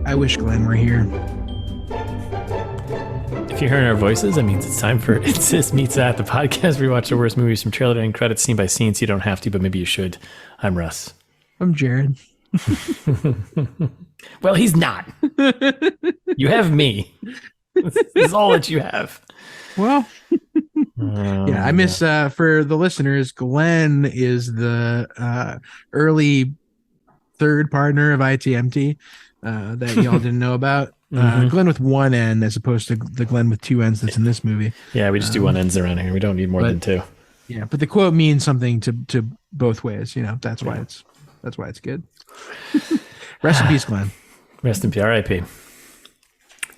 I wish Glenn were here. If you're hearing our voices, that means it's time for It's This Meets That, the podcast where we watch the worst movies from trailer to end credits, scene by scene, so you don't have to, but maybe you should. I'm Russ. I'm Jared. Well, he's not. You have me. This is all that you have. Well, yeah, I miss, for the listeners, Glenn is the early third partner of ITMT that y'all didn't know about. Glenn with one N as opposed to the Glenn with two N's that's in this movie. Yeah, we just do one N's around here. We don't need more than two. Yeah, but the quote means something to both ways. You know, that's why it's good. Rest in peace, Glenn. Rest in peace. R.I.P. All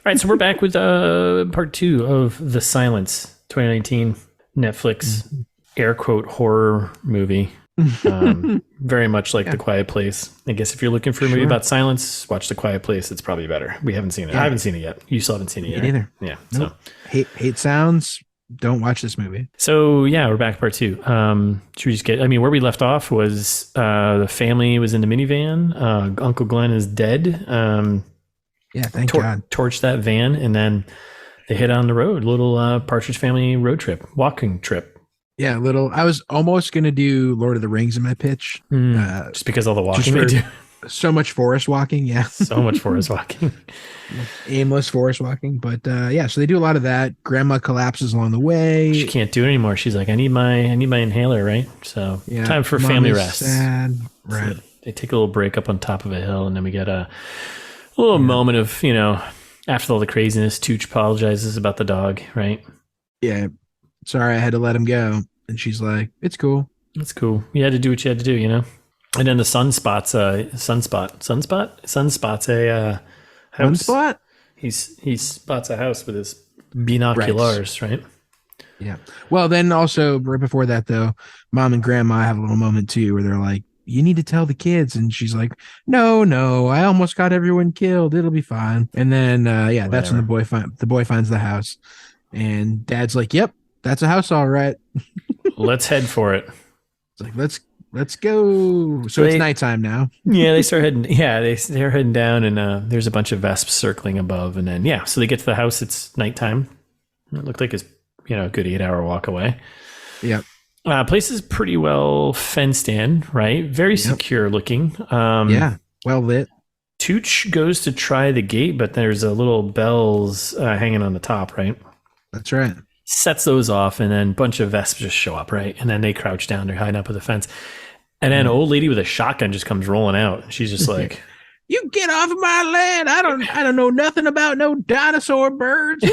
right, so we're back with part 2 of The Silence, 2019 Netflix air quote horror movie. Very much like The Quiet Place. I guess if you're looking for a movie about silence, watch The Quiet Place. It's probably better. We haven't seen it. I haven't seen it yet. You still haven't seen it yet. Either. Yeah. Nope. So hate sounds. Don't watch this movie. So yeah, we're back to part 2. Should we just get? I mean, where we left off was the family was in the minivan. Uncle Glenn is dead. Yeah, thank God. Torched that van, and then they hit on the road. Little Partridge Family road trip, walking trip. Yeah, I was almost gonna do Lord of the Rings in my pitch, just because all the walking they do. So much forest walking, yeah. So much forest walking. Aimless forest walking, but yeah. So they do a lot of that. Grandma collapses along the way. She can't do it anymore. She's like, I need my inhaler, right? So yeah, time for family rest. Sad, right? So they take a little break up on top of a hill, and then we get a little moment of, you know, after all the craziness, Tooch apologizes about the dog, right? Yeah, sorry, I had to let him go, and she's like, "It's cool. It's cool. You had to do what you had to do, you know." And then the sun spots a house. Sunspot? He spots a house with his binoculars, right? Yeah. Well, then also right before that, though, Mom and Grandma have a little moment too, where they're like, "You need to tell the kids," and she's like, "No, I almost got everyone killed. It'll be fine." And then, that's when the boy finds the house, and Dad's like, "Yep, that's a house, all right. Let's head for it." It's like let's go. So it's nighttime now. Yeah, they start heading. Yeah, they're heading down, and there's a bunch of vesps circling above, and then so they get to the house. It's nighttime. It looked like it's a good 8-hour walk away. Yep. Place is pretty well fenced in, right? Very secure looking. Yeah, well lit. Tooch goes to try the gate, but there's a little bells hanging on the top, right? That's right. Sets those off, and then a bunch of vesps just show up, right? And then they crouch down. They're hiding up with the fence. And then an old lady with a shotgun just comes rolling out. And she's just like, "You get off of my land! I don't know nothing about no dinosaur birds."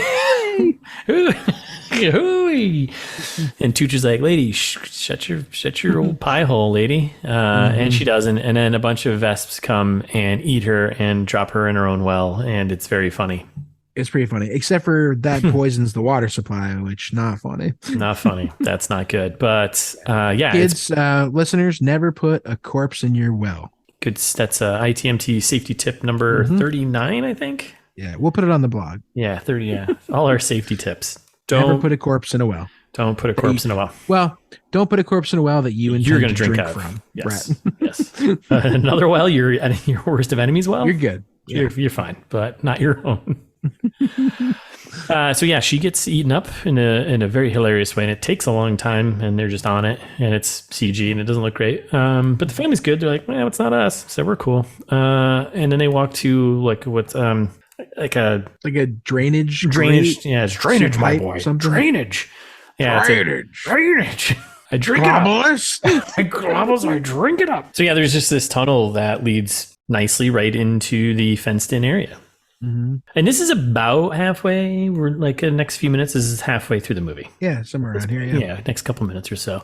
Hooey. And Tooch is like, "Lady, shut your old pie hole, lady." And she doesn't. And then a bunch of vesps come and eat her and drop her in her own well. And it's very funny. It's pretty funny, except for that poisons the water supply, which not funny. Not funny. That's not good. But kids, listeners, never put a corpse in your well. Good. That's ITMT safety tip number 39, I think. Yeah, we'll put it on the blog. Yeah, 30. Yeah, all our safety tips. Never put a corpse in a well. Don't put a corpse in a well. Well, don't put a corpse in a well that you're going to drink out from. Yes. Right. Yes. Another well, you're at your worst of enemies. Well, you're good. Yeah. You're fine, but not your own. She gets eaten up in a very hilarious way, and it takes a long time, and they're just on it, and it's CG, and it doesn't look great. But the family's good. They're like, "Well, it's not us," so we're cool. And then they walk to like a drainage. Yeah, it's drainage, my boy. Something. Drainage. Yeah, drainage. I drink it up. I globbles. I drink it up. So yeah, there's just this tunnel that leads nicely right into the fenced-in area. Mm-hmm. And this is about halfway. We're like the next few minutes. This is halfway through the movie. Yeah, somewhere around here. Yeah, next couple minutes or so.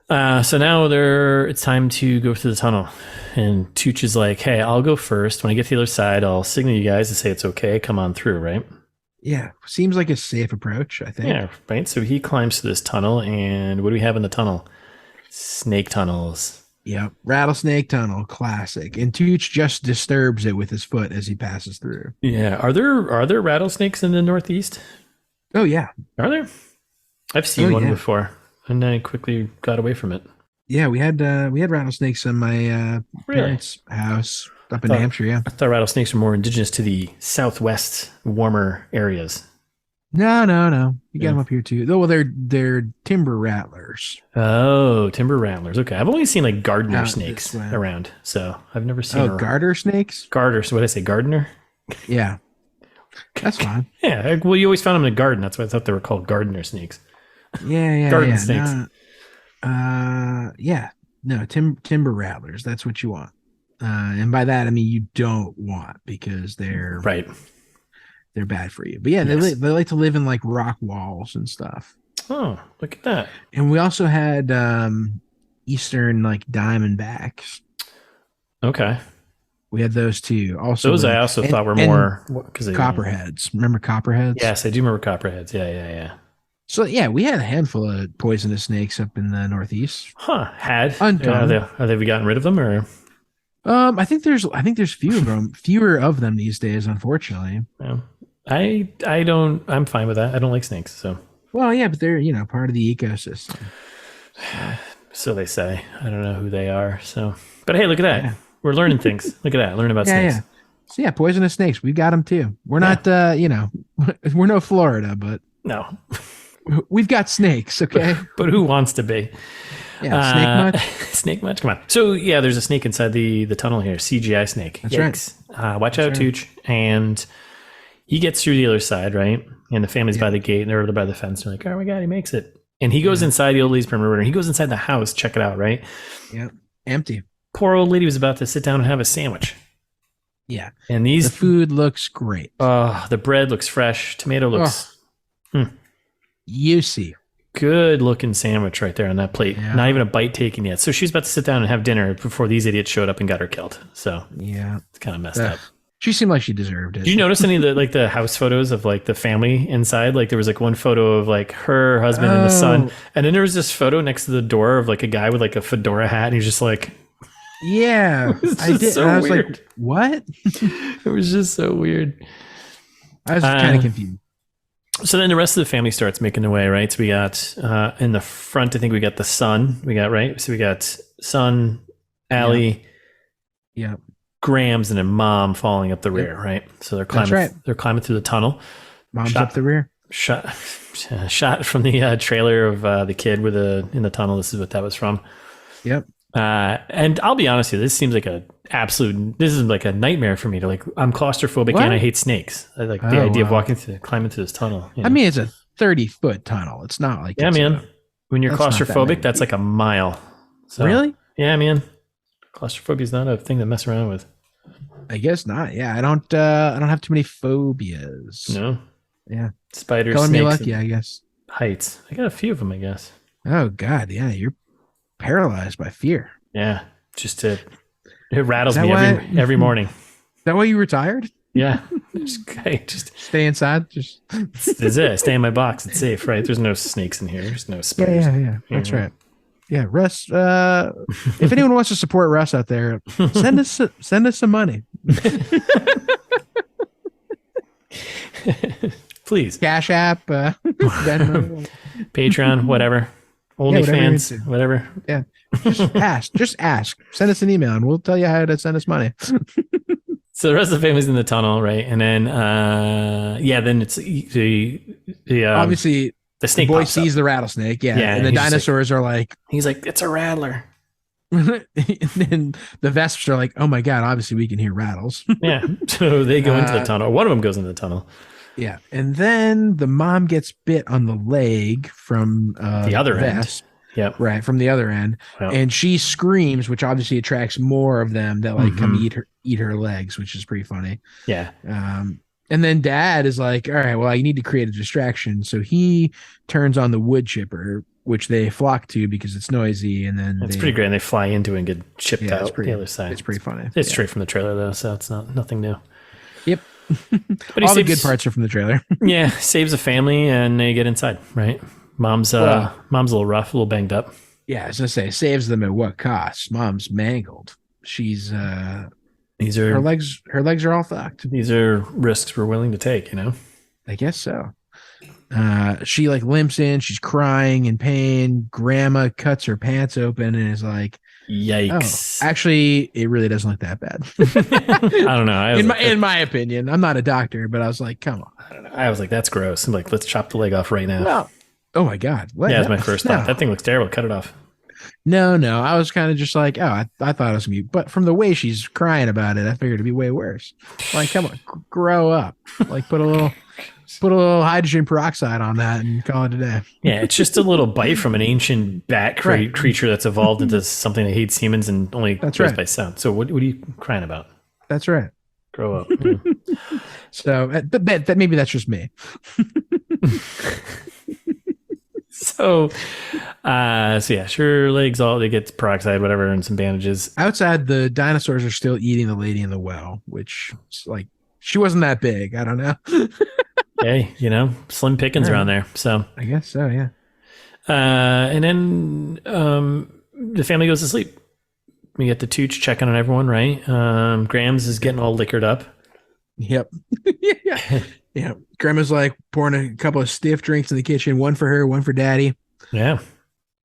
So now it's time to go through the tunnel. And Tooch is like, "Hey, I'll go first. When I get to the other side, I'll signal you guys to say it's okay. Come on through, right?" Yeah, seems like a safe approach, I think. Yeah, right. So he climbs through this tunnel, and what do we have in the tunnel? Snake tunnels. Yep, rattlesnake tunnel, classic. And Tooch just disturbs it with his foot as he passes through. Yeah, are there rattlesnakes in the Northeast? Oh yeah, are there? I've seen one before, and I quickly got away from it. Yeah, we had rattlesnakes in my Really? parents' house up in New Thought Hampshire. Yeah. I thought rattlesnakes were more indigenous to the Southwest, warmer areas. No, no, no. You got Yeah. them up here too. Oh, well, they're timber rattlers Oh, timber rattlers. Okay, I've only seen like gardener out this snakes way. around, so I've never seen Oh, a garter snakes? garter. So what did I say, gardener? Yeah, that's fine. Yeah. Well, you always found them in a garden. That's why I thought they were called gardener snakes. Yeah, yeah, Garden yeah. snakes. No, yeah. No, timber rattlers. That's what you want. And by that I mean you don't want because Right. they're bad for you. But yeah, Yes. they like to live in like rock walls and stuff. Oh, look at that. And we also had eastern like diamondbacks. Okay. We had those too. Also, Those I also thought were and more because copperheads. Remember copperheads? Yes, I do remember copperheads. Yeah, yeah, yeah. So yeah, we had a handful of poisonous snakes up in the Northeast. Huh? Had Uncommon. have they gotten rid of them or? I think there's fewer of them these days, unfortunately. No. I don't. I'm fine with that. I don't like snakes. So Well, yeah, but they're part of the ecosystem. so they say. I don't know who they are. So, but hey, look at that. Yeah. We're learning things. Look at that. Learning about Yeah, snakes. yeah. So yeah, poisonous snakes. We got them too. We're not, we're no Florida, but No, we've got snakes. Okay. but who wants to be? Yeah. Snake much? Snake much? Come on. So yeah, there's a snake inside the tunnel here. CGI snake. That's right. Watch out, Tooch. And he gets through the other side, right? And the family's by the gate, and they're over by the fence. They're like, "Oh my god, he makes it!" And he goes inside the old lady's perimeter. And he goes inside the house, check it out, right? Yeah. Empty. Poor old lady was about to sit down and have a sandwich. Yeah. And The these, food looks great. the bread looks fresh. Tomato looks Juicy. good looking sandwich right there on that plate. Yeah. Not even a bite taken yet. So she was about to sit down and have dinner before these idiots showed up and got her killed. So Yeah. it's kind of messed Ugh. up. She seemed like she deserved it. Did you notice any of the house photos of like the family inside? Like there was like one photo of like her husband and the son, and then there was this photo next to the door of like a guy with like a fedora hat, and he's just like, Yeah. It's I just did. so And I was weird. like, what? it was just so weird. I was kind of confused. So then the rest of the family starts making their way, right? So we got in the front, I think we got the son. We got right. So we got son, Allie, Yeah. Grams, and then mom falling up the rear, right? So they're climbing. right. They're climbing through the tunnel. Mom's up the rear. Shot from the trailer of the kid with in the tunnel. This is what that was from. Yep. And I'll be honest with you, this seems like this is like a nightmare for me to like, I'm claustrophobic What? and I hate snakes. I like the idea of climbing through this tunnel. you know? I mean, it's a 30-foot tunnel. It's not like yeah, it's man. When you're that's not that claustrophobic, many that's like a mile. So, Really? Yeah, man. Claustrophobia is not a thing to mess around with. I guess not. Yeah, I don't have too many phobias. No. Yeah. Spiders, Calling me snakes, lucky, I guess. heights. I got a few of them, I guess. Oh God, yeah, you're paralyzed by fear. Yeah. It rattles Is that me why- every morning. Is that why you retired? Yeah. Just Stay inside. Just is it. I stay in my box. It's safe, right? There's no snakes in here. There's no spiders. yeah. That's right. Yeah, Russ. If anyone wants to support Russ out there, send us some money. Please. Cash App, Venmo. Patreon, whatever. whatever you're OnlyFans, into. whatever. Yeah. Just ask. Send us an email and we'll tell you how to send us money. So the rest of the family's in the tunnel, right? And then, then it's the Obviously, the the snake boy pops up. sees the rattlesnake. Yeah. Yeah, And the he's just dinosaurs are like, He's like, it's a rattler. and then the vesps are like, oh my God, obviously we can hear rattles. Yeah. So they go into the tunnel. One of them goes into the tunnel. Yeah. And then the mom gets bit on the leg from The other end. vesp. Yep. Right, from the other end. Yep. And she screams, which obviously attracts more of them that like come Mhm. eat her legs, which is pretty funny. Yeah. And then dad is like, all right, well, I need to create a distraction. So he turns on the wood chipper, which they flock to because it's noisy. And then It's pretty great. And they fly into it and get chipped Yeah, out it's pretty, the other side. It's pretty funny. It's Yeah. straight from the trailer though, so it's nothing new. Yep. But All the good parts are from the trailer. Yeah, saves a family and they get inside, right? Mom's a little rough, a little banged up. Yeah, I was gonna say, saves them at what cost? Mom's mangled. She's These her are legs are all fucked. risks we're willing to take, you know. I guess so. She like limps in. She's crying in pain. Grandma cuts her pants open and is like, "Oh, Yikes!" actually, it really doesn't look that bad." I don't know. In my opinion, I'm not a doctor, but I was like, "Come on." I don't know. I was like, "That's gross." I'm like, "Let's chop the leg off right now." No. Oh my god. What? Yeah, that's my first thought. No. That thing looks terrible. Cut it off. No. I was kind of just like, oh, I thought it was gonna be, but from the way she's crying about it, I figured it'd be way worse. Like, come on, grow up. Like, put a little hydrogen peroxide on that and call it a day. Yeah, it's just a little bite from an ancient bat creature that's evolved into something that hates humans and only goes by sound. So what are you crying about? That's right. Grow up. Yeah. So that maybe that's just me. So yeah, sure, legs all, they get peroxide, whatever, and some bandages. Outside, the dinosaurs are still eating the lady in the well, which like she wasn't that big. I don't know. Hey, slim pickings around there. So I guess so, yeah. And then the family goes to sleep. We get the Tooch checking on everyone, right? Grams is getting all liquored up. Yep. Yeah. Grandma's like pouring a couple of stiff drinks in the kitchen, one for her, one for Daddy. Yeah.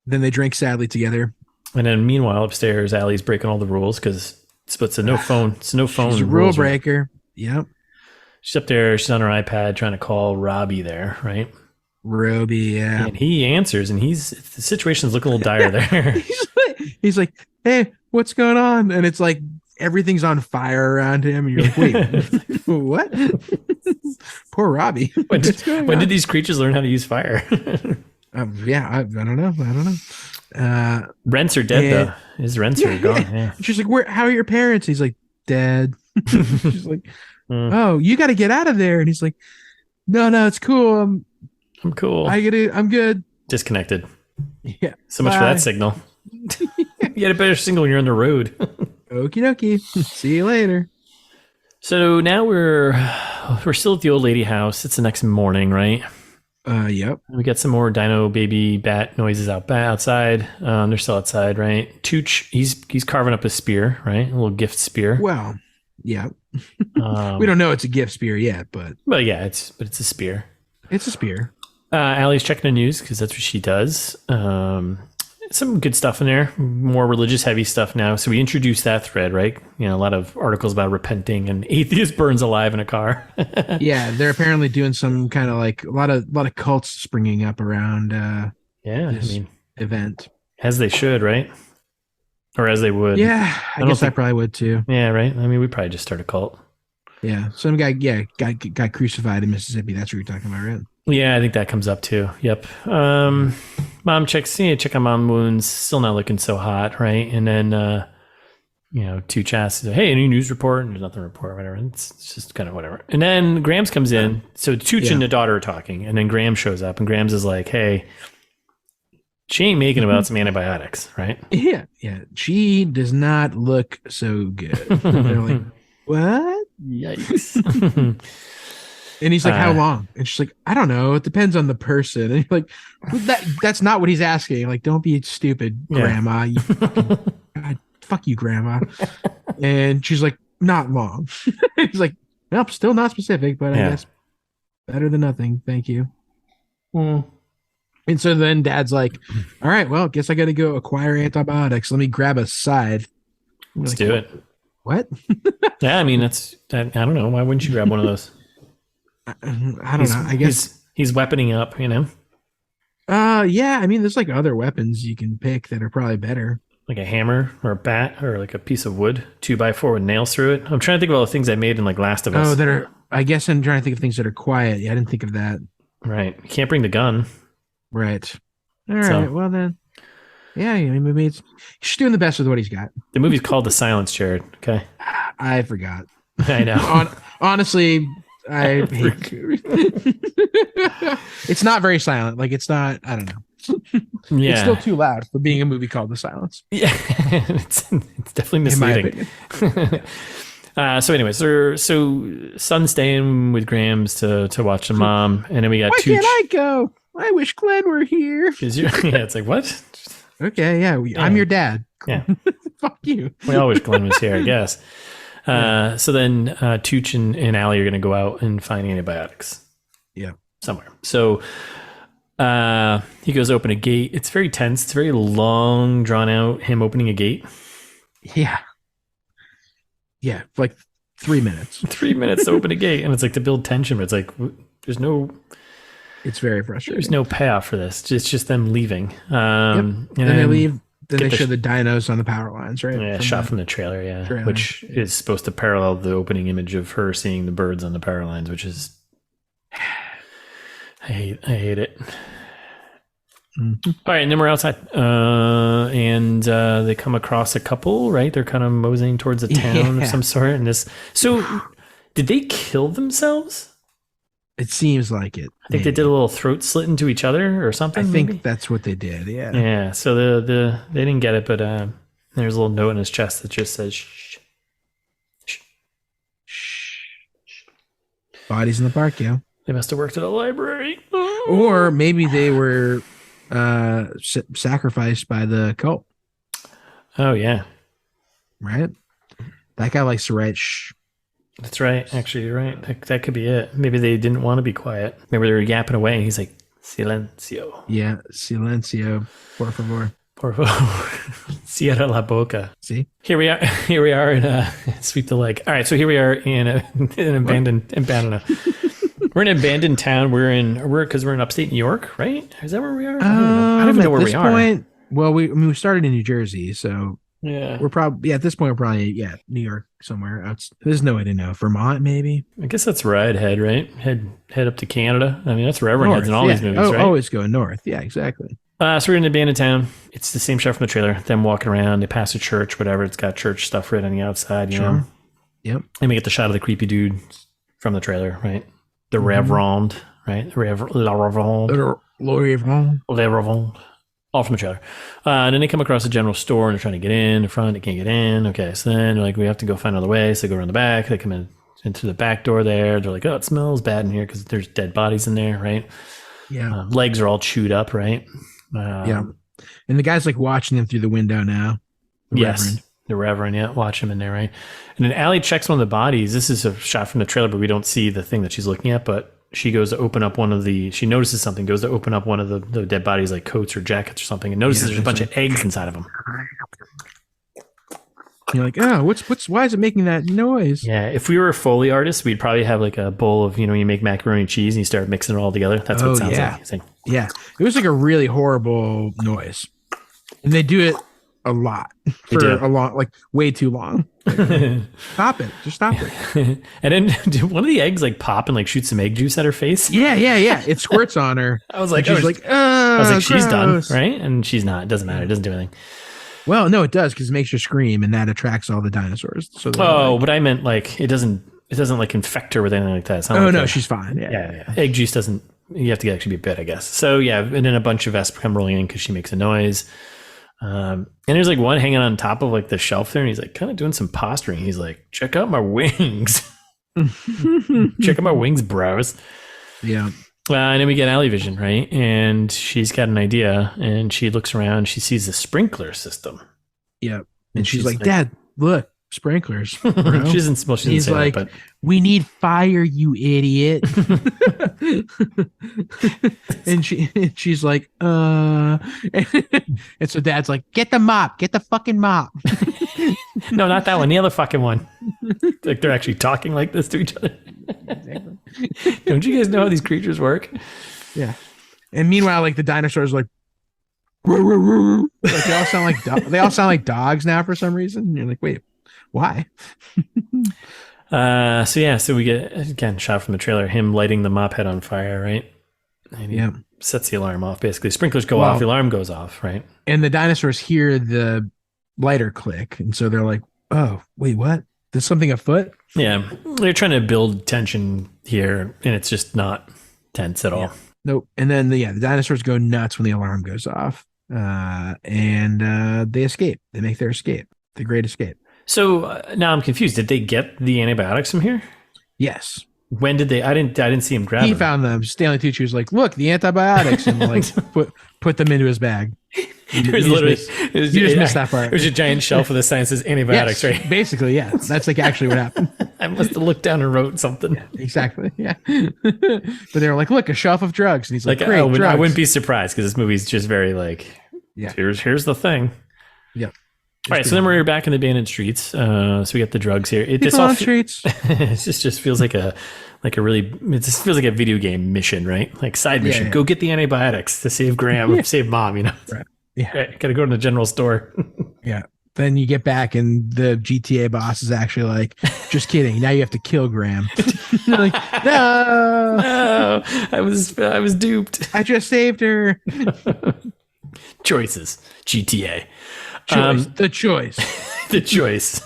Then they drink sadly together. And then meanwhile, upstairs, Allie's breaking all the rules because it's a no phone. It's a no phone. She's a rule breaker. Yep. She's up there. She's on her iPad trying to call Robbie there, right? Roby, yeah. And he answers, and the situation's looking a little dire there. he's like, hey, what's going on? And it's like everything's on fire around him. And you're like, wait, what? Poor Robbie. When did these creatures learn how to use fire? Yeah, I don't know. Rents are dead, though. His rents are gone. Yeah. She's like, how are your parents? He's like, dead. She's like, oh, you got to get out of there. And he's like, no, it's cool. I'm cool. I'm good. Disconnected. Yeah. So much for that signal. You had a better signal when you're on the road. Okie dokie. See you later. So now we're still at the old lady house. It's the next morning, right? Yep. We get some more dino baby bat noises outside. They're still outside, right? Tooch, he's carving up a spear, right? A little gift spear. Well, yeah. We don't know it's a gift spear yet, but yeah, it's a spear. It's a spear. Allie's checking the news because that's what she does. Some good stuff in there, more religious heavy stuff now. So we introduced that thread, right? A lot of articles about repenting and atheist burns alive in a car. Yeah, they're apparently doing some kind of like a lot of cults springing up around. This event, as they should, right? Or as they would. Yeah, I guess I probably would too. Yeah, right. I mean, we'd probably just start a cult. Yeah, some guy, got crucified in Mississippi. That's what you're talking about, right? Yeah, I think that comes up too. Yep. Mom check on mom wounds. Still not looking so hot, right? And then, Tooch asks, hey, any news report? And there's nothing to report, whatever. It's just kind of whatever. And then Grams comes in. So Tooch and the daughter are talking. And then Grams shows up. And Grams is like, hey, she ain't making about some antibiotics, right? Yeah. She does not look so good. They're like, what? Yikes. And he's like, how long? And she's like, I don't know. It depends on the person. And you're like, that's not what he's asking. Like, don't be stupid, Grandma. God, fuck you, Grandma. And she's like, not long. He's like, nope, still not specific, but I guess better than nothing. Thank you. And so then Dad's like, all right, well, guess I got to go acquire antibiotics. Let me grab a scythe. Let's do it. What? Yeah, I mean, I don't know. Why wouldn't you grab one of those? I don't know. I guess he's weaponing up, Yeah, I mean, there's like other weapons you can pick that are probably better. Like a hammer or a bat or like a piece of wood, 2x4 with nails through it. I'm trying to think of all the things I made in like Last of Us. Oh, that are. I guess I'm trying to think of things that are quiet. Yeah, I didn't think of that. Right. You can't bring the gun. Right. All right. Well then. Yeah, I mean, maybe he's doing the best with what he's got. The movie's called The Silence, Jared. Okay. I forgot. I know. Honestly. It's not very silent. Like it's not. I don't know. Yeah, it's still too loud for being a movie called The Silence. Yeah, it's definitely misleading. So, anyways, so son's staying with Grams to watch the mom, and then we got. Why can't I go? I wish Glenn were here. It's like what? Okay, yeah, I'm your dad. Yeah, fuck you. We all wish Glenn was here, I guess. So then Tooch and Allie are going to go out and find antibiotics. Yeah. somewhere. So he goes to open a gate. It's very tense. It's very long, drawn out, him opening a gate. Yeah. Yeah, like 3 minutes. 3 minutes to open a gate. And it's like to build tension, but it's like there's no... It's very frustrating. There's no payoff for this. It's just them leaving. And then they leave. Then they show the dinos on the power lines, right? Yeah, shot from the trailer, which is supposed to parallel the opening image of her seeing the birds on the power lines, which is... I hate it. Mm-hmm. All right, and then we're outside. And they come across a couple, right? They're kind of moseying towards a town of some sort. And this... So, did they kill themselves? It seems like it. I think they did a little throat slit into each other or something. I think that's what they did. Yeah. Yeah. So they didn't get it, but there's a little note in his chest that just says shh. Shh. Shh. Bodies in the park, yeah. They must have worked at a library. Or maybe they were sacrificed by the cult. Oh yeah. Right? That guy likes to write shh. That's right. Actually, you're right. That could be it. Maybe they didn't want to be quiet. Maybe they were yapping away. And he's like, silencio. Yeah, silencio, por favor. Por favor. Cierra la boca. See? Here we are in sweep the leg. All right, so here we are in an abandoned. We're in an abandoned town. We're in upstate New York, right? Is that where we are? I don't even know where we are. Well, we started in New Jersey, so yeah, we're probably at this point we're probably New York somewhere. There's no way to know. Vermont, maybe. I guess that's where I'd head, right? Head up to Canada. I mean, that's where everyone heads in all these movies, right? Always going north. Yeah, exactly. So we're in an abandoned town. It's the same shot from the trailer. Them walking around. They pass a church, whatever. It's got church stuff right on the outside, you know. Yep. And we get the shot of the creepy dude from the trailer, right? The Reverend, right? Le Reverend. All from the trailer. And then they come across a general store and they're trying to get in the front. They can't get in. Okay, so then they're like, we have to go find another way. So they go around the back. They come in through the back door there. They're like, oh, it smells bad in here because there's dead bodies in there, right? Yeah. Legs are all chewed up, right? Yeah. And the guy's like watching them through the window now. The Reverend, yeah, watch him in there, right? And then Allie checks one of the bodies. This is a shot from the trailer, but we don't see the thing that she's looking at. But she goes to open up she notices something, goes to open up one of the dead bodies, like coats or jackets or something, and notices there's a bunch of eggs inside of them. You're like, oh, why is it making that noise? Yeah, if we were a Foley artist, we'd probably have like a bowl of, you make macaroni and cheese and you start mixing it all together. That's what it sounds like. It's like. Yeah, it was like a really horrible noise. And they do it a lot for a long, like way too long. Like, stop it. Just stop it. And then one of the eggs like pop and like shoot some egg juice at her face. Yeah. It squirts on her. I was like, she's she's done, right? And she's not. It doesn't matter. It doesn't do anything. Well, no, it does because it makes her scream and that attracts all the dinosaurs. So but I meant like it doesn't like infect her with anything like that. It's not no, she's fine. Yeah. Egg juice doesn't. You have to actually be bit, I guess. So yeah, and then a bunch of Vespa come rolling in because she makes a noise. And there's like one hanging on top of like the shelf there, and he's like kind of doing some posturing. He's like, "Check out my wings, check out my wings, bros." Yeah. And then we get Alley Vision, right? And she's got an idea, and she looks around. She sees the sprinkler system. Yeah, and she's like, "Dad, look, sprinklers." She doesn't He's say like, that, but "We need fire, you idiot." and she's like, and so Dad's like, "Get the mop, get the fucking mop." No, not that one. The other fucking one. Like they're actually talking like this to each other. Exactly. Don't you guys know how these creatures work? Yeah. And meanwhile, like the dinosaurs, like, like they all sound like dogs now for some reason. And you're like, wait, why? So we get again shot from the trailer, him lighting the mop head on fire, right? And he sets the alarm off. Basically, sprinklers go off, the alarm goes off, right? And the dinosaurs hear the lighter click, and so they're like, "Oh, wait, what? There's something afoot?" Yeah, they're trying to build tension here, and it's just not tense at all. Nope. And then the dinosaurs go nuts when the alarm goes off, and they escape. They make their escape, the great escape. So now I'm confused. Did they get the antibiotics from here? Yes. When did they? I didn't see him grab them. He found them. Stanley Tucci was like, "Look, the antibiotics," and like put them into his bag. You just missed that part. There's a giant shelf of the sign that says antibiotics, right? Basically, yeah. That's like actually what happened. I must have looked down and wrote something. Yeah, exactly. Yeah. But they were like, look, a shelf of drugs. And he's like, great, I drugs. wouldn't be surprised because this movie's just very like, here's the thing. Yeah. All right, so then we're back in the abandoned streets. So we got the drugs here. This all streets. It just feels like it just feels like a video game mission, right? Like side mission. Go get the antibiotics to save Graham, save Mom, you know? Right. Yeah. Right, gotta go to the general store. Yeah. Then you get back and the GTA boss is actually like, just kidding. Now you have to kill Graham. Like, no, I was duped. I just saved her. Choices. GTA. The choice. The choice.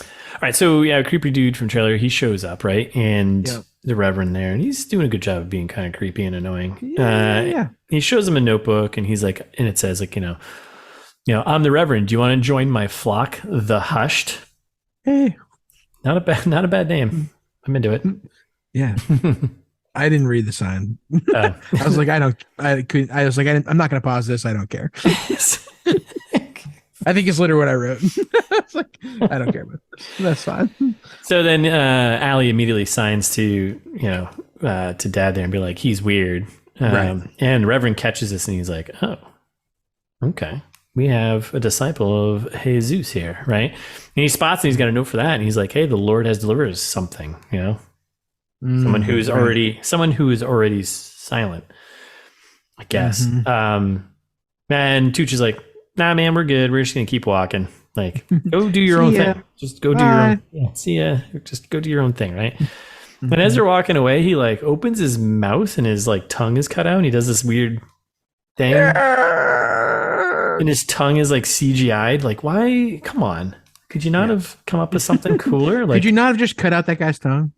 All right, so a creepy dude from trailer, he shows up, right? And the Reverend there, and he's doing a good job of being kind of creepy and annoying. He shows him a notebook, and he's like, and it says like, I'm the Reverend. Do you want to join my flock, the Hushed? Hey, not a bad name. I'm into it. Yeah. I didn't read the sign. I was like, I'm not going to pause this. I don't care. I think it's literally what I wrote. I was like, I don't care about this. That's fine. So then Allie immediately signs to Dad there and be like, he's weird. Right. And Reverend catches this and he's like, oh, okay. We have a disciple of Jesus here, right? And he spots and he's got a note for that. And he's like, hey, the Lord has delivered us something, someone who is already silent, I guess. And Tucci's like, nah, man, we're good. We're just going to keep walking. Like, go do your own thing. Just go do your own. Yeah, see ya. Just go do your own thing, right? And as they're walking away, he like opens his mouth and his like tongue is cut out. And he does this weird thing. And his tongue is like CGI'd. Like, why? Come on. Could you not have come up with something cooler? Like, could you not have just cut out that guy's tongue?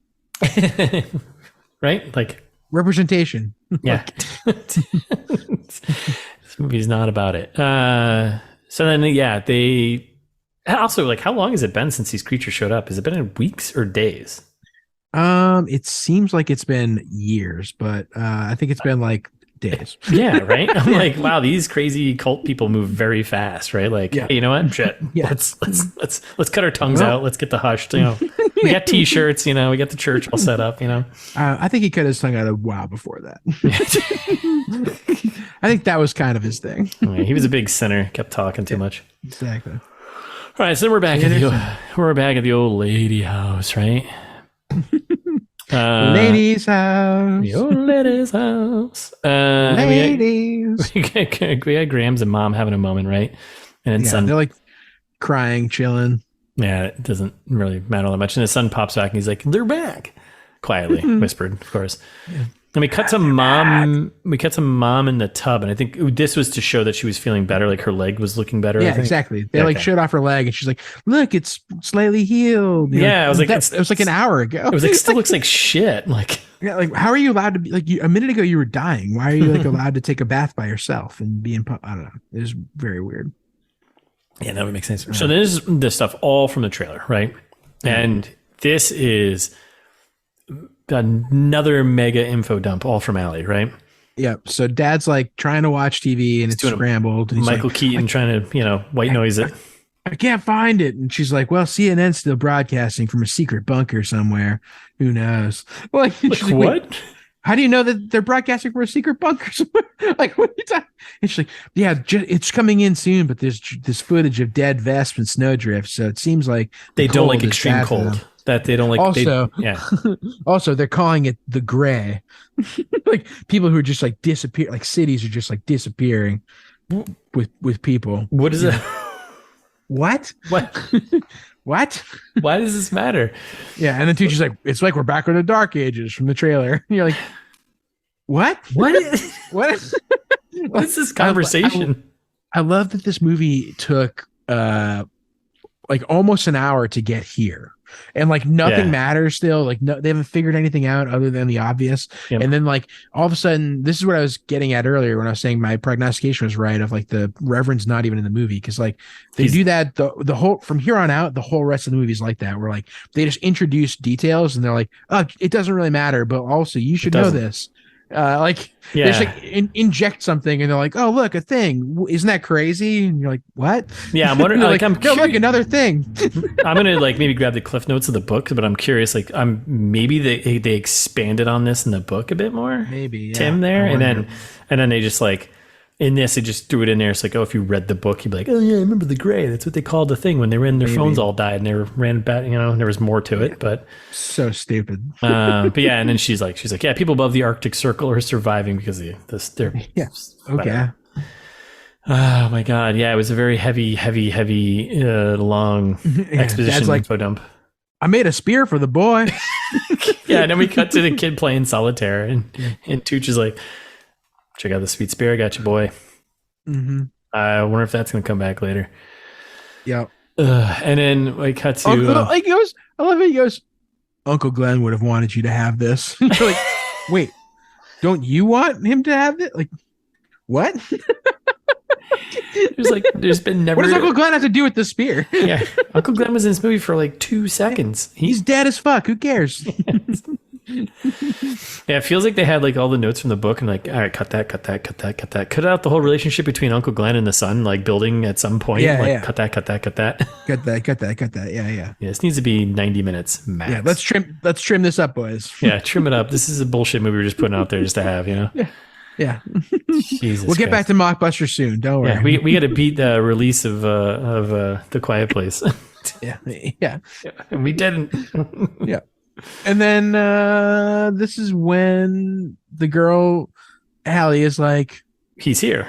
Right? Like representation. Yeah. This movie's not about it. So then, they also like, how long has it been since these creatures showed up? Has it been in weeks or days? It seems like it's been years, but I think it's been like days. Yeah, right. I'm like, wow, these crazy cult people move very fast, right? Like, hey, you know what? Shit. Yeah. Let's cut our tongues out. Let's get the Hushed. We got T-shirts. We got the church all set up. I think he cut his tongue out a while before that. I think that was kind of his thing. He was a big sinner. Kept talking too much. Exactly. All right, so we're back at the old lady house, right? Ladies' house. The old lady's house. Ladies. We got Graham's and Mom having a moment, right? And his son, they're like crying, chilling. Yeah, it doesn't really matter that much. And his son pops back and he's like, they're back. Quietly whispered, of course. Yeah. And we cut to Mom. We cut to Mom in the tub, and I think this was to show that she was feeling better, like her leg was looking better. Yeah, exactly. They like showed off her leg, and she's like, "Look, it's slightly healed." I was like, it was like an hour ago. It was like, still looks like shit. Like, yeah, like how are you allowed to be like? A minute ago you were dying. Why are you like allowed to take a bath by yourself and be in? I don't know. It is very weird. Yeah, that would make sense. So this is the stuff all from the trailer, right? And this is another mega info dump, all from Allie, right? Yeah. So Dad's like trying to watch TV and it's scrambled. And Michael Keaton trying to, white noise it. I can't find it. And she's like, well, CNN's still broadcasting from a secret bunker somewhere. Who knows? Like what? How do you know that they're broadcasting from a secret bunker somewhere? Like, what are you talking? And she's like, yeah, it's coming in soon, but there's this footage of dead Vesp and snowdrift. So it seems like they don't like extreme cold. That they don't like. Also, also they're calling it the gray. Like people who are just like disappear, like cities are just like disappearing with people. What is it? What? What? Why does this matter? Yeah, and then Tucci's like, it's like we're back in the Dark Ages from the trailer. And you're like, what? What is this conversation? I love that this movie took like almost an hour to get here. And like nothing matters still. Like they haven't figured anything out other than the obvious. Yep. And then like all of a sudden, this is what I was getting at earlier when I was saying my prognostication was right of like the Reverend's not even in the movie because like they do that the whole from here on out the whole rest of the movie is like that where like they just introduce details and they're like, oh, it doesn't really matter, but also you should know this. Like they just like inject something, and they're like, "Oh, look, a thing! Isn't that crazy?" And you're like, "What?" Yeah, I'm wondering. Like, I'm no, look, another thing. I'm gonna like maybe grab the cliff notes of the book, but I'm curious. Like, maybe they expanded on this in the book a bit more. Maybe Tim there, and then they just like. In this, they just threw it in there. It's like, oh, if you read the book, you'd be like, oh yeah, I remember the Gray. That's what they called the thing when they ran their phones all died and they ran back. You know, and there was more to it, but so stupid. But yeah, and then she's like, yeah, people above the Arctic Circle are surviving because they're okay. Oh my god, yeah, it was a very heavy, long exposition info dump. I made a spear for the boy. Yeah, and then we cut to the kid playing solitaire, and Tooch is like, check out the sweet spear I got you, boy. Mm-hmm. I wonder if that's going to come back later. Yeah. And then we cut to... I love it. He goes, Uncle Glenn would have wanted you to have this. You're like, wait, don't you want him to have it? Like, what? There's been never... What does Uncle Glenn have to do with the spear? Yeah. Uncle Glenn was in this movie for like 2 seconds. He's dead as fuck. Who cares? Yeah, it feels like they had like all the notes from the book and like, all right, cut that. Cut out the whole relationship between Uncle Glenn and the son, like building at some point. Cut that. Cut that. Yeah. Yeah, this needs to be 90 minutes max. Yeah, let's trim this up, boys. Yeah, trim it up. This is a bullshit movie we're just putting out there just to have, you know? Yeah. Jesus we'll get back to Mockbuster soon. Don't worry. Yeah, we got to beat the release of The Quiet Place. Yeah. And we didn't. Yeah. And then this is when the girl Hallie is like, he's here.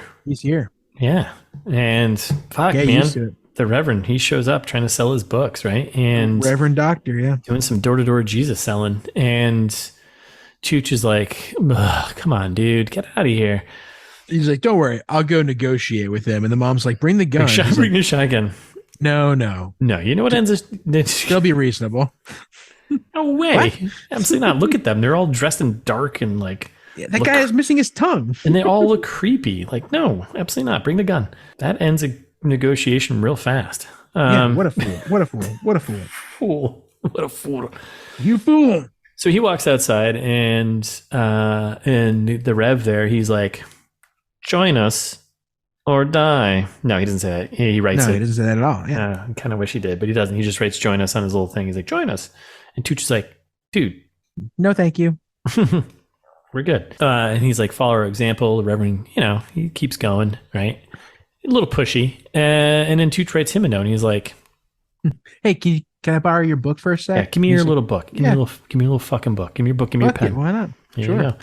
Yeah. And fuck, man, the Reverend, he shows up trying to sell his books, right? And Reverend Doctor, yeah, doing some door-to-door Jesus selling. And Chooch is like, come on, dude, get out of here. He's like, don't worry, I'll go negotiate with him. And the mom's like, bring the gun. Bring the shotgun. No. You know what ends? They'll be reasonable. No way. What? Absolutely not. Look at them. They're all dressed in dark and like... Yeah, that guy is missing his tongue. And they all look creepy. Like, no, absolutely not. Bring the gun. That ends a negotiation real fast. What a fool. You fool. So he walks outside and the Rev there, he's like, join us or die. No, he doesn't say that. He writes it. No, he doesn't say that at all. Yeah. I kind of wish he did, but he doesn't. He just writes join us on his little thing. He's like, join us. And Tooch is like, dude. No, thank you. We're good. And he's like, follow our example. The Reverend, he keeps going, right? A little pushy. And then Tooch writes him a note. And he's like, hey, can I borrow your book for a sec? Yeah, give me your little book. Give me a little fucking book. Give me your book. Give me your pen. Why not? Here you go.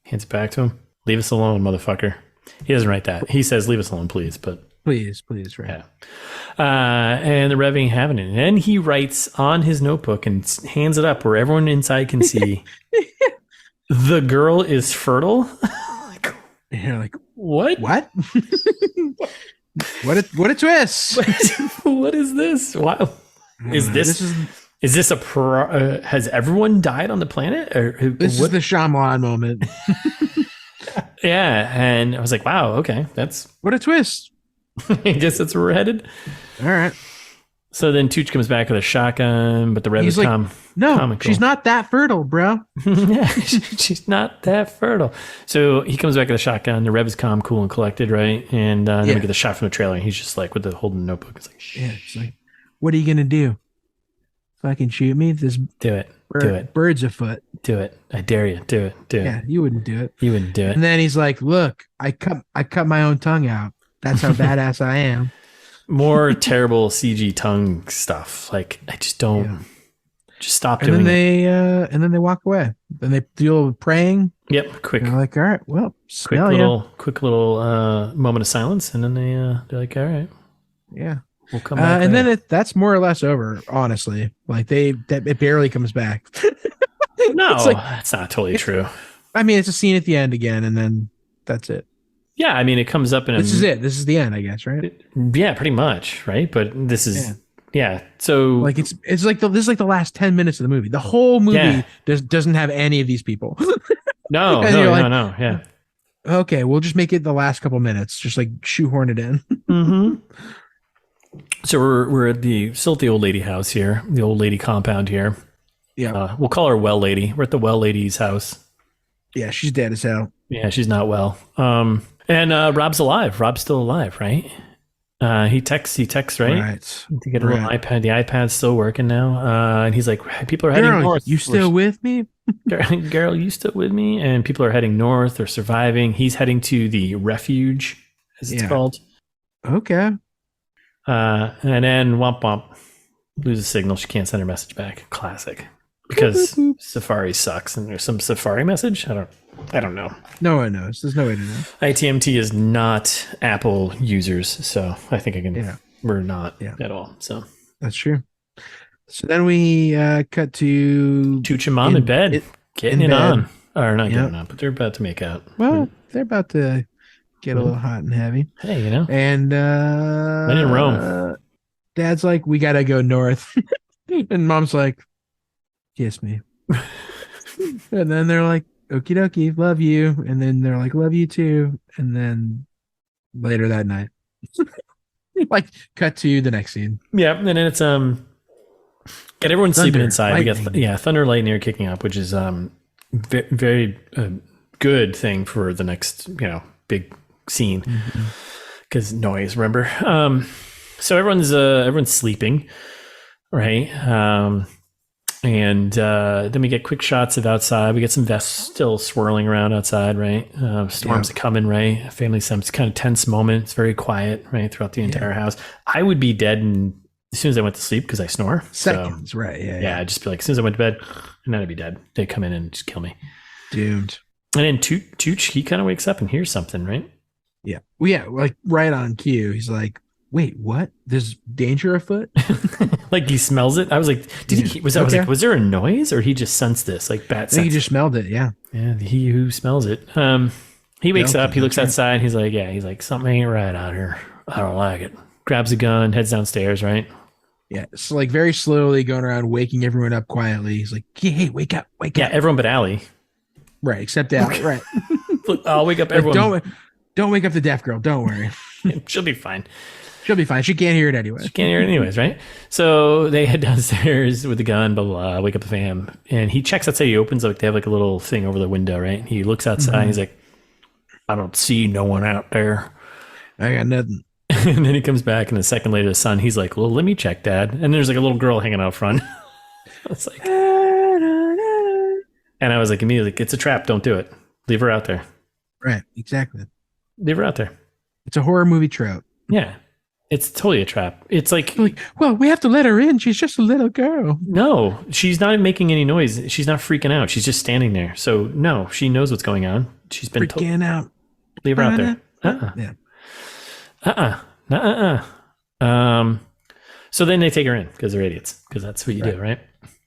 Hands it back to him. Leave us alone, motherfucker. He doesn't write that. He says, leave us alone, please. But please, right. Yeah. And the Rev ain't having it. And then he writes on his notebook and hands it up where everyone inside can see the girl is fertile. And you're like, what? What a twist. What is this? Wow. Is this has everyone died on the planet? Or this is the Shyamalan moment. Yeah. And I was like, wow, okay. What a twist. I guess that's where we're headed. All right. So then Tooch comes back with a shotgun, but the Rev is like, no, comical. She's not that fertile, bro. Yeah, she's not that fertile. So he comes back with a shotgun. The Rev is calm, cool, and collected, right? And then we get the shot from the trailer, and he's just like holding the notebook. It's like, shh. Yeah, it's like, what are you gonna do? Fucking shoot me? Do it. Bird's afoot. Do it. I dare you. Do it. Yeah, you wouldn't do it. You wouldn't do it. And then he's like, look, I cut my own tongue out. That's how badass I am. More terrible CG tongue stuff. Like, I just don't. Yeah. Just stop doing it. And then they walk away. Then they do praying. Yep, quick. They're like, all right, well, quick little moment of silence, and then they're like, all right, yeah, we'll come back. And then that's more or less over. Honestly, like it barely comes back. No, that's not totally true. I mean, it's a scene at the end again, and then that's it. Yeah, I mean, it comes up in. This is it. This is the end, I guess, right? Yeah, pretty much, right? But this is. Yeah. So like this is like the last 10 minutes of the movie. The whole movie doesn't have any of these people. No. Yeah. Okay, we'll just make it the last couple minutes. Just like shoehorn it in. Mm-hmm. So we're at the old lady house here, the old lady compound here. Yeah. We'll call her Well Lady. We're at the Well Lady's house. Yeah, she's dead as hell. Yeah, she's not well. And Rob's alive. Rob's still alive, right? He texts, right? Right. To get a little iPad. The iPad's still working now. And he's like, people are heading Girl, north. you still with me? Girl, you still with me? And people are heading north. They're surviving. He's heading to the refuge, as it's called. Okay. And then womp womp. Loses signal. She can't send her message back. Classic. Because Safari sucks and there's some Safari message. I don't know. No one knows. There's no way to know. ITMT is not Apple users, so I think we're not at all. So that's true. So then we cut to Tucci and Mom in bed, getting it on. Or not getting on, but they're about to make out. Well, they're about to get a little hot and heavy. Hey, And when in Rome. Dad's like, we gotta go north. And Mom's like, kiss me. And then they're like, okie dokie, love you. And then they're like, love you too. And then later that night, like, cut to the next scene. Yeah, and then it's get everyone sleeping inside. Lightning. We got thunder, lightning are kicking up, which is very good thing for the next big scene because noise. Remember, so everyone's sleeping, right? And then we get quick shots of outside. We get some vests still swirling around outside, right? Storms are coming, right? Family It's kind of tense moment. It's very quiet, right? Throughout the entire house. I would be dead as soon as I went to sleep because I snore. Seconds, so, right? Yeah. I'd just be like, as soon as I went to bed, and then I'd be dead. They'd come in and just kill me. Doomed. And then Tooch, he kind of wakes up and hears something, right? Yeah. Well, yeah, like right on cue. He's like, wait, what? There's danger afoot? Like he smells it. I was like, was there a noise or he just sensed this? Like bat. I think he just smelled it. Yeah. Yeah. He who smells it. He wakes up, he looks outside. He's like, something ain't right out here. I don't like it. Grabs a gun, heads downstairs. Right. Yeah. It's like very slowly going around, waking everyone up quietly. He's like, hey, wake up. Yeah. Everyone but Allie. Right. Except Allie. Right. I'll wake up everyone. Like, don't wake up the deaf girl. Don't worry. She'll be fine. She'll be fine. She can't hear it anyway. She can't hear it anyways, right? So they head downstairs with the gun, blah, blah, blah, wake up the fam. And he checks outside. He opens, like, they have like a little thing over the window, right? He looks outside and he's like, I don't see no one out there. I got nothing. And then he comes back and a second later, the son, he's like, well, let me check, Dad. And there's like a little girl hanging out front. I was like, and I was like, immediately, it's a trap. Don't do it. Leave her out there. Right. Exactly. Leave her out there. It's a horror movie trope. Yeah. It's totally a trap. It's like, well, we have to let her in. She's just a little girl. No, she's not making any noise. She's not freaking out. She's just standing there. So no, she knows what's going on. She's been freaking out. Leave her out there. So then they take her in because they're idiots. Because that's what you do, right?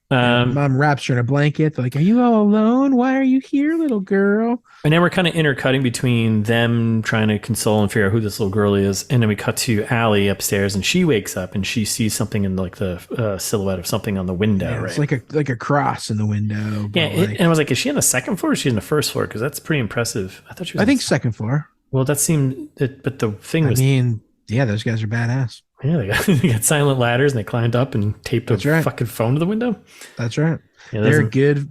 Mom wraps her in a blanket. They're like, are you all alone? Why are you here, little girl? And then we're kind of intercutting between them trying to console and figure out who this little girl is. And then we cut to Allie upstairs and she wakes up and she sees something in like the silhouette of something on the window. Right? It's like a cross in the window. Yeah. And I was like, is she on the second floor or is she on the first floor? Because that's pretty impressive. I thought she was. I think second floor. Well, that seemed, but the thing was. I mean, yeah, those guys are badass. Yeah, they got silent ladders and they climbed up and taped a fucking phone to the window. That's right. Yeah, they're good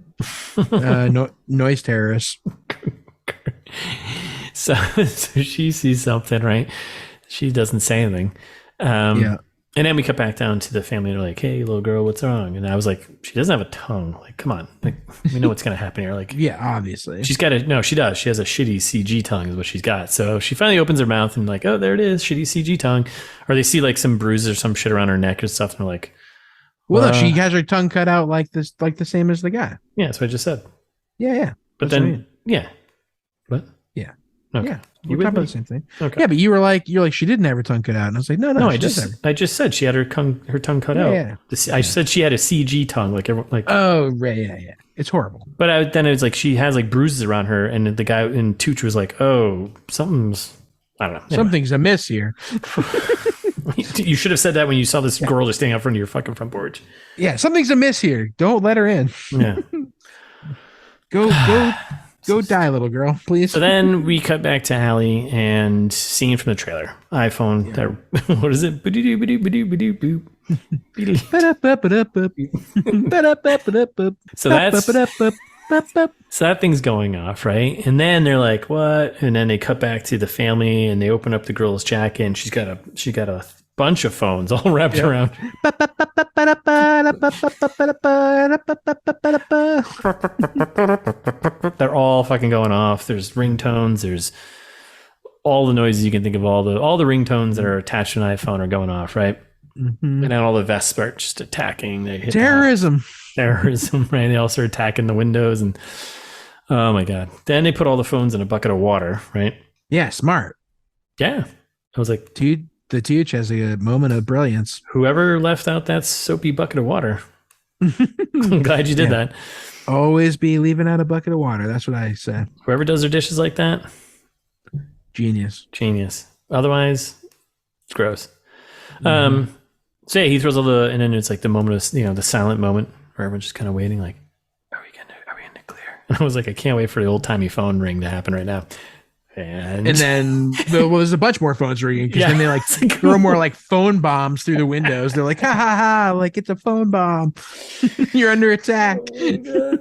noise terrorists. So she sees something, right? She doesn't say anything. Yeah. And then we cut back down to the family. They're like, hey, little girl, what's wrong? And I was like, she doesn't have a tongue. Like, come on. Like, we know what's going to happen here. Like, yeah, obviously. She's got no, she does. She has a shitty CG tongue is what she's got. So she finally opens her mouth and like, oh, there it is. Shitty CG tongue. Or they see like some bruises or some shit around her neck or stuff. And they're like, well, look, she has her tongue cut out like this, like the same as the guy. Yeah, that's what I just said. Yeah. But then, yeah. What? Yeah. Okay. Yeah. We're talking about the same thing. Okay. Yeah, but you're like she didn't have her tongue cut out, and I was like, no. I just said she had her tongue cut out. Yeah. I said she had a CG tongue, like everyone, like. Oh, right, yeah. It's horrible. But then it was like she has like bruises around her, and the guy in Tucci was like, oh, something's, I don't know. Anyway. Something's amiss here. You should have said that when you saw this girl just standing out front of your fucking front porch. Yeah, something's amiss here. Don't let her in. Yeah. Go die, little girl, please. So then we cut back to Allie and scene from the trailer. iPhone. Yeah. What is it? So So that thing's going off, right? And then they're like, "What?" And then they cut back to the family, and they open up the girl's jacket, and she's got a bunch of phones all wrapped around. They're all fucking going off. There's ringtones. There's all the noises you can think of. All the ringtones that are attached to an iPhone are going off, right? Mm-hmm. And then all the vests start just attacking. They hit terrorism, right? They all start attacking the windows, and oh my god! Then they put all the phones in a bucket of water, right? Yeah, smart. Yeah, I was like, dude, the Tucci has a moment of brilliance. Whoever left out that soapy bucket of water, I'm glad you did that. Always be leaving out a bucket of water. That's what I said. Whoever does their dishes like that, genius. Otherwise, it's gross. Mm-hmm. So yeah, he throws all and then it's like the moment of, the silent moment where everyone's just kind of waiting, like, are we in the clear? And I was like, I can't wait for the old timey phone ring to happen right now. And then there's a bunch more phones ringing because then they like throw more like phone bombs through the windows. They're like, ha ha ha, like it's a phone bomb. You're under attack. Oh,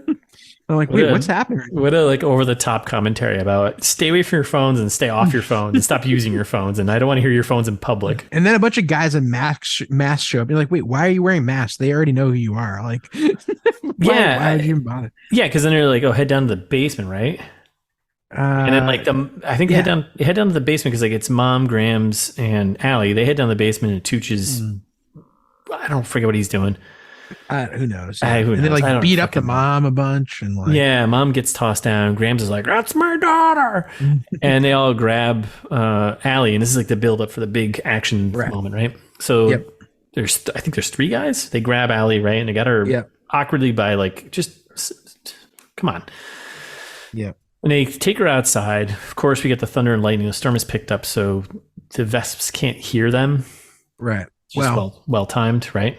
I'm like, wait, what's happening? What a like over the top commentary about stay away from your phones and stay off your phones and stop using your phones. And I don't want to hear your phones in public. And then a bunch of guys in masks show up. You're like, wait, why are you wearing masks? They already know who you are. Like, why would you even bother? Yeah, because then they're like, oh, head down to the basement, right? And then like I think they head down to the basement because like it's Mom, Grams, and Allie. They head down the basement and Tucci's. I don't forget what he's doing. Who knows? Who knows? And they like beat up the mom a bunch and like Mom gets tossed down. Grams is like, that's my daughter, and they all grab Allie, and this is like the build up for the big action moment, right? So I think there's 3 guys. They grab Allie, right, and they got her awkwardly by like just come on, and they take her outside. Of course, we get the thunder and lightning. The storm is picked up, so the Vesps can't hear them. Right. Well timed, right?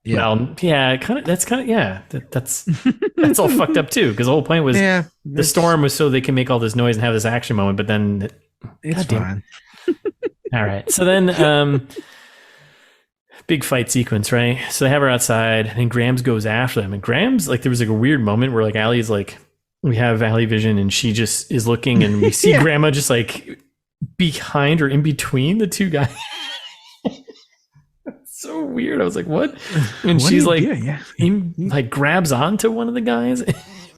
Yeah. Well, yeah, that's that's all fucked up too. Because the whole point was the storm was so they can make all this noise and have this action moment. But then it's fine. All right. So then, big fight sequence, right? So they have her outside, and Grams goes after them. And Grams, like, there was like a weird moment where like Allie's like, we have Allie vision, and she just is looking, and we see Grandma just like behind or in between the 2 guys. So weird. I was like, what? And what she's like, like grabs onto one of the guys.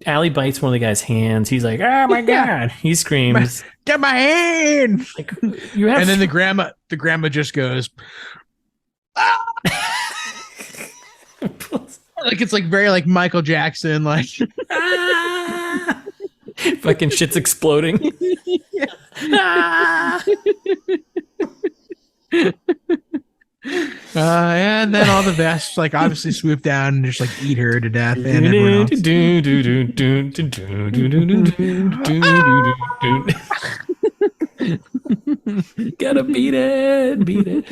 Allie bites one of the guy's hands. He's like, oh my God. He screams, get my hand. Like, you have. And then the grandma just goes, ah! Like it's like very like Michael Jackson, like ah! Fucking shit's exploding. Ah! And then all the Vesps like obviously swoop down and just like eat her to death. And everyone else. Gotta beat it.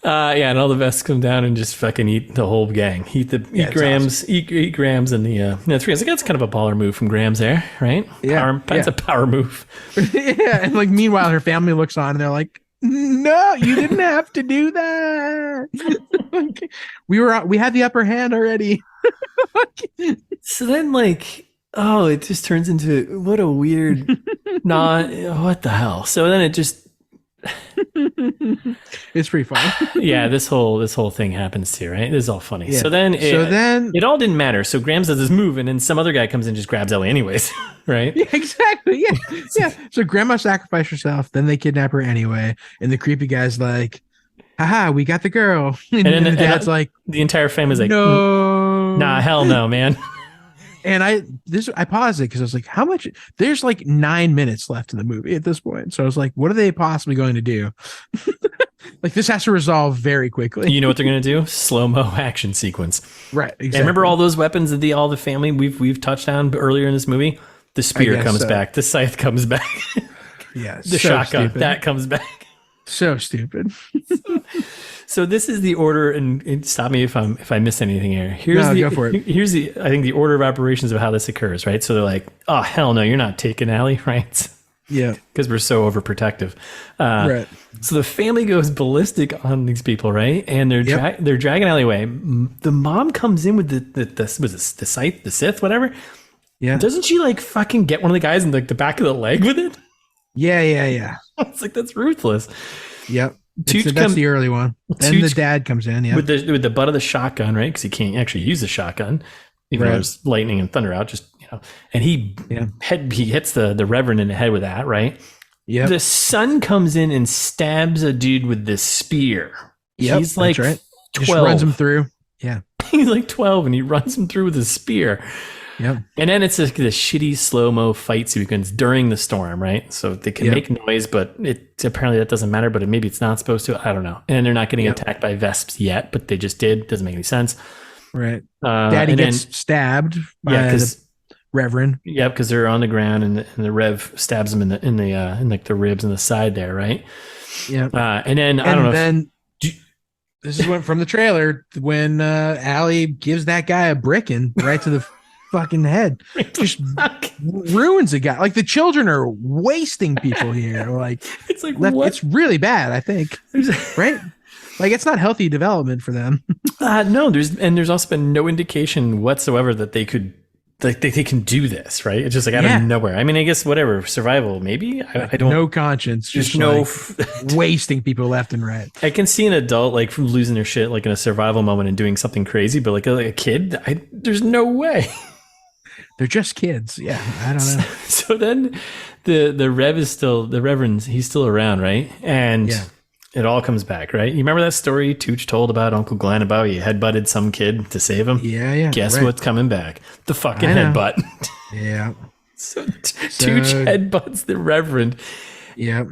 And all the Vesps come down and just fucking eat the whole gang. Eat Grams, awesome. eat Grams, and the 3 guys. Like, that's kind of a baller move from Grams there, right? Yeah, that's a power move. Yeah, and like meanwhile, her family looks on and they're like, no, you didn't have to do that. We had the upper hand already. So then like, oh, it just turns into what a weird what the hell. So then it just it's pretty fun. Yeah, this whole thing happens too, right? This is all funny. Yeah. So then it all didn't matter. So Grams does this move, and then some other guy comes in and just grabs Ellie anyways, right? Yeah, exactly. Yeah. So Grandma sacrificed herself, then they kidnap her anyway, and the creepy guy's like, haha, we got the girl. And then the dad's like, the entire family's like, no, nah, hell no, man. And I paused it because I was like, how much? There's like 9 minutes left in the movie at this point. So I was like, what are they possibly going to do? Like, this has to resolve very quickly. You know what they're going to do? Slow-mo action sequence. Right. Exactly. And remember all those weapons that all the family we've touched on earlier in this movie? The spear comes back. The scythe comes back. Yeah. The shotgun, that comes back. So stupid. So this is the order, and stop me if I miss anything here. Go for it. Here's I think the order of operations of how this occurs, right? So they're like, oh hell no, you're not taking Allie, right? Yeah. Because we're so overprotective. Right. So the family goes ballistic on these people, right? And they're they're dragging Allie away. The mom comes in with the Sith, whatever. Yeah. Doesn't she like fucking get one of the guys in like the back of the leg with it? Yeah. It's like, that's ruthless. Yep. That's the early one. Then the dad comes in, yeah, with the butt of the shotgun, right? Because he can't actually use the shotgun, even though there's lightning and thunder out. Just and he hits the Reverend in the head with that, right? Yeah. The son comes in and stabs a dude with this spear. Yep, he's like 12. Just runs him through. Yeah. He's like 12 and he runs him through with a spear. Yep. And then it's like the shitty slow-mo fight sequence during the storm, right? So they can make noise, but apparently that doesn't matter, but maybe it's not supposed to. I don't know. And they're not getting attacked by vesps yet, but they just did. Doesn't make any sense. Right. Daddy gets stabbed by the Reverend. Yeah, because they're on the ground and the Rev stabs him in like the ribs and the side there, right? Yeah. And then I don't know. This is from the trailer when Allie gives that guy a brickin' right to the fucking head. Just ruins a guy. Like the children are wasting people here. Like it's like what? It's really bad, I think. Right? Like it's not healthy development for them. No, there's also been no indication whatsoever that they could they can do this, right? It's just like out of nowhere. I mean, I guess whatever, survival, maybe. I don't. No conscience, just no wasting people left and right. I can see an adult like losing their shit like in a survival moment and doing something crazy, but like a kid, there's no way. They're just kids. Yeah, I don't know. So then the Reverend, he's still around, right? And it all comes back, right? You remember that story Tooch told about Uncle Glenn about he headbutted some kid to save him? Yeah. Guess what's coming back? The fucking headbutt. Yeah. So Tooch headbutts the Reverend. Yeah.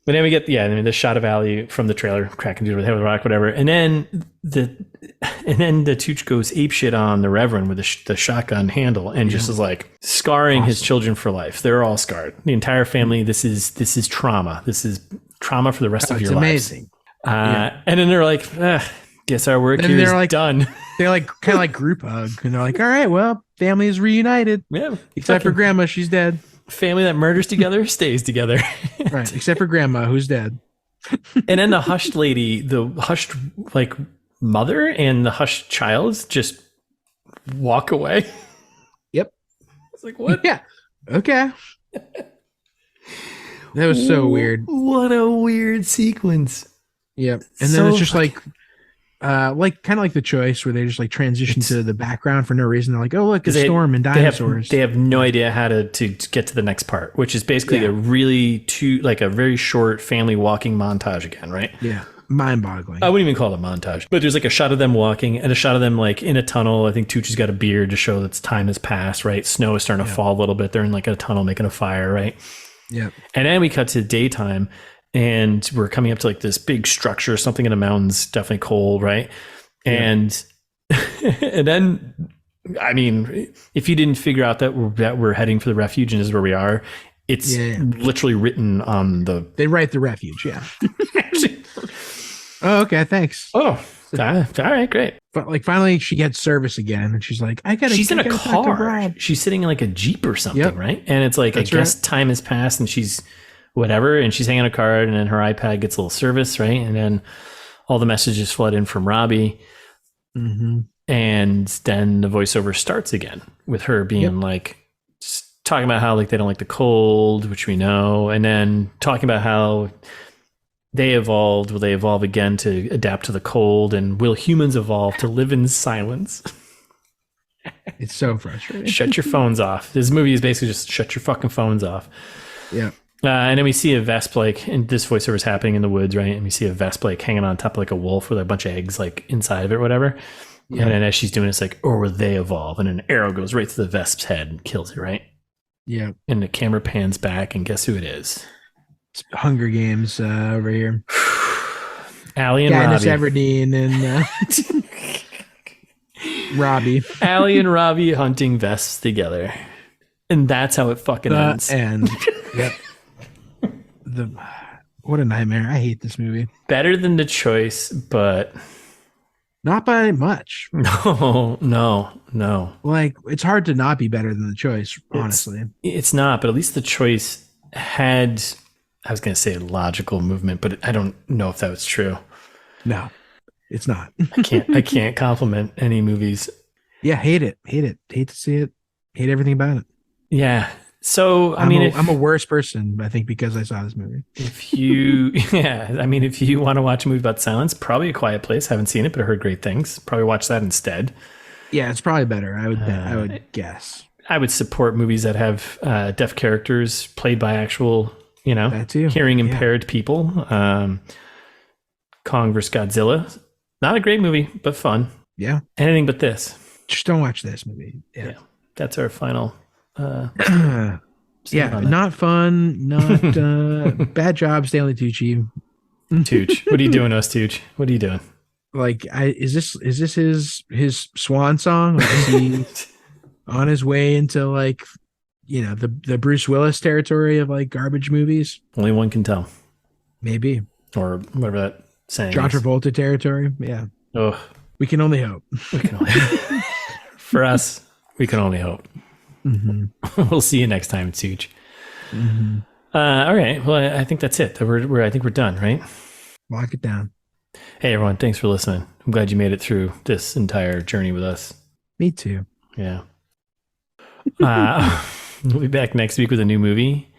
But then we get the shot of Allie from the trailer, cracking dude with head with a rock, whatever. And then the Tooch goes apeshit on the Reverend with the shotgun handle and just is like scarring his children for life. They're all scarred. The entire family. This is trauma. This is trauma for the rest of your lives. Amazing. And then they're like, guess our work here is done. They're like kind of like group hug, and they're like, all right, well, family is reunited. Yeah, except for Grandma, she's dead. Family that murders together stays together. Right, except for Grandma, who's dead. And then the hushed lady, the hushed like mother and the hushed child just walk away. Yep. It's like, what? Yeah. Okay. That was so weird. What a weird sequence. Yep. And then it's just like kind of like The Choice, where they just like transition to the background for no reason. They're like, oh, look, a storm and dinosaurs. They have no idea how to get to the next part, which is basically a very short family walking montage again, right? Yeah. Mind-boggling. I wouldn't even call it a montage, but there's like a shot of them walking and a shot of them like in a tunnel. I think Tucci's got a beard to show that time has passed, right? Snow is starting to fall a little bit. They're in like a tunnel making a fire, right? Yeah. And then we cut to daytime and we're coming up to like this big structure, something in the mountains, definitely cold, right? Yeah. And and then, I mean, if you didn't figure out that we're heading for the refuge and this is where we are, it's literally written on the... They write the refuge, yeah. Oh, okay, thanks. Oh, all right, great. But like finally she gets service again and she's like, she's in a car. She's sitting in like a Jeep or something, right? And it's like, I guess time has passed and she's whatever, and she's hanging a card and then her iPad gets a little service, right? And then all the messages flood in from Robbie. Mm-hmm. And then the voiceover starts again with her being like talking about how like they don't like the cold, which we know, and then talking about how they evolved. Will they evolve again to adapt to the cold? And will humans evolve to live in silence? It's so frustrating. Shut your phones off. This movie is basically just shut your fucking phones off. Yeah. And then we see a vesp like, and this voiceover is happening in the woods, right? And we see a vesp like hanging on top of like a wolf with a bunch of eggs like inside of it, or whatever. Yeah. And then as she's doing it, it's like, or will they evolve? And an arrow goes right through the vesp's head and kills it, right? Yeah. And the camera pans back, and guess who it is? It's Hunger Games over here. Allie and Robbie. Everdeen and Robbie. Allie and Robbie hunting vesps together. And that's how it fucking ends. And yep. What a nightmare. I hate this movie. Better than The Choice, but not by much. No. Like, it's hard to not be better than The Choice, honestly. It's not, but at least The Choice had, I was going to say logical movement, but I don't know if that was true. No, it's not. I can't compliment any movies. Yeah, hate it. Hate to see it. Hate everything about it. Yeah. So, I'm a worse person, I think, because I saw this movie. If you want to watch a movie about silence, probably A Quiet Place. Haven't seen it, but I heard great things. Probably watch that instead. Yeah, it's probably better. I would guess. I would support movies that have deaf characters played by actual, hearing impaired people. Kong vs. Godzilla. Not a great movie, but fun. Yeah. Anything but this. Just don't watch this movie. Yeah. That's our final. Not fun. Not bad job, Stanley Tucci. Tooch, what are you doing, us Tooch? What are you doing? Like, is this his swan song? Like, is he on his way into like, the Bruce Willis territory of like garbage movies? Only one can tell. Maybe. Or whatever that saying. John Travolta territory. Yeah. Oh, we can only hope. For us, we can only hope. Mm-hmm. We'll see you next time, Tooch. Mm-hmm. All right. Well, I think that's it. I think we're done, right? Lock it down. Hey, everyone. Thanks for listening. I'm glad you made it through this entire journey with us. Me too. Yeah. We'll be back next week with a new movie.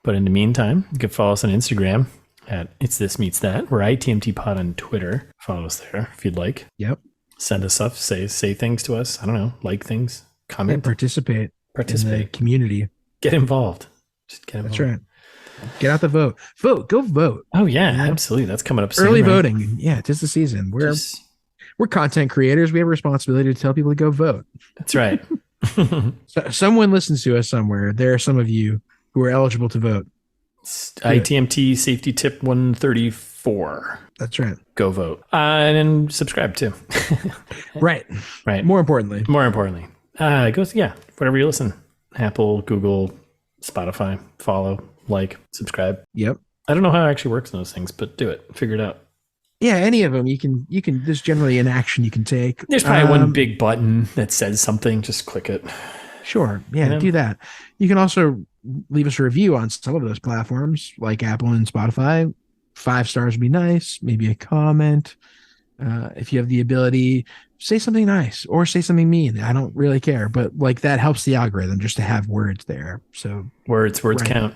But in the meantime, you can follow us on Instagram at It's This Meets That. We're ITMT Pod on Twitter. Follow us there if you'd like. Yep. Send us stuff. Say things to us. I don't know. Like things. Comment. And participate in the community. Get involvolved. Just get involved. That's right. Get out the vote. Go vote. Oh yeah, absolutely. That's coming up soon. Early voting. Yeah, 'tis the season. We're content creators. We have a responsibility to tell people to go vote. That's right. So, someone listens to us somewhere. There are some of you who are eligible to vote. ITMT safety tip 134. That's right. Go vote. And then subscribe too. Right. More importantly. Whatever you listen. Apple, Google, Spotify, follow, like, subscribe. Yep. I don't know how it actually works in those things, but do it. Figure it out. Yeah, any of them. You can there's generally an action you can take. There's probably one big button that says something. Just click it. Sure. Yeah, do that. You can also leave us a review on some of those platforms like Apple and Spotify. 5 stars would be nice. Maybe a comment. If you have the ability, say something nice or say something mean. I don't really care, but like that helps the algorithm just to have words there. So words count.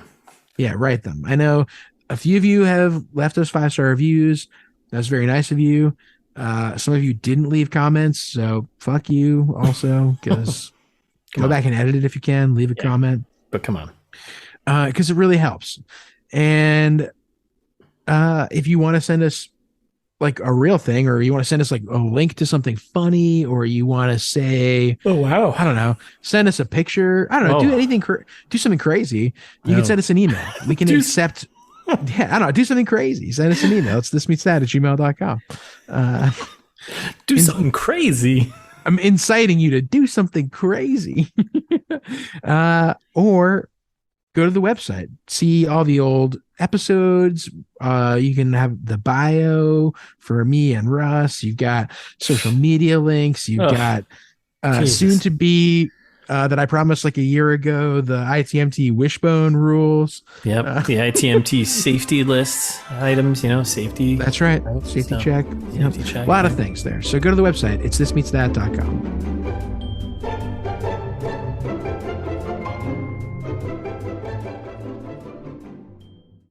Yeah, write them. I know a few of you have left us 5-star reviews. That's very nice of you. Some of you didn't leave comments, so fuck you also, because go back and edit it if you can. Leave a comment. But come on. Because it really helps. And if you want to send us like a real thing, or you want to send us like a link to something funny, or you want to say, oh, wow, I don't know, send us a picture. I don't know, do anything, do something crazy. You can send us an email. We can accept. Yeah, I don't know. Do something crazy. Send us an email. It's thismeetsthat@gmail.com. Do something crazy. I'm inciting you to do something crazy. Or go to the website. See all the old episodes. You can have the bio for me and Russ. You've got social media links. You've got soon to be that I promised like a year ago, the ITMT Wishbone rules. Yep. The ITMT safety lists items, safety. That's right. Safety check. Safety check. A lot of things there. So go to the website. It's thismeetsthat.com.